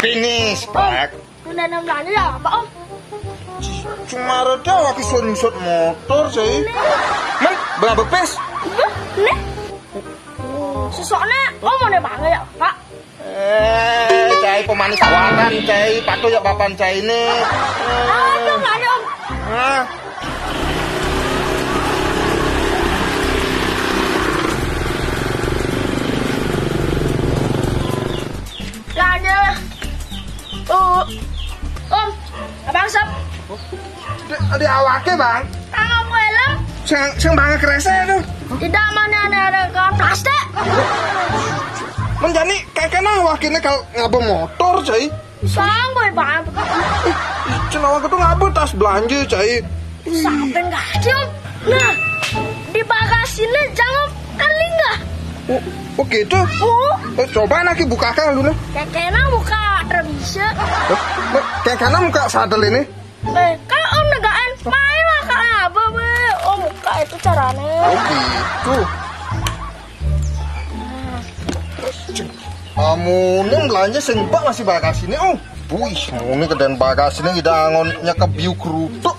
Finish, Pak. Udah belanja ya apa om? Cuma reda waktu nyusut motor sih. Men, berapa pes? Nih. Sesoknya om mau nebang ya pak? Cai pemanis kawanan, cai patuh ya papan cai ini. Aduh belanja om. Hah? Belanja. Om, abang sep. Di awake bang. Tangan helm. Sing bang kerese tuh. Tidak mana ada kawan plastik. Menjani kayak kena wakilnya kalau ngapa motor cai. Sanggup bang. Cina waktu tuh ngapa tas belanja cai. Sampai nggak ada om. Nah, di bagasinya jangan kali nggak? Oh gitu? Coba nanti bukakan dulu nih. Kayaknya buka terbisa. Kayak karena muka sadel ini. Kan om negaan main lah kak apa be? Om buka itu caranya. Oh gitu. Kamu belanja sembak masih bagas ini oh. Wih, ini kedan bagas ini tidak ngonnya ke biu kerutuk.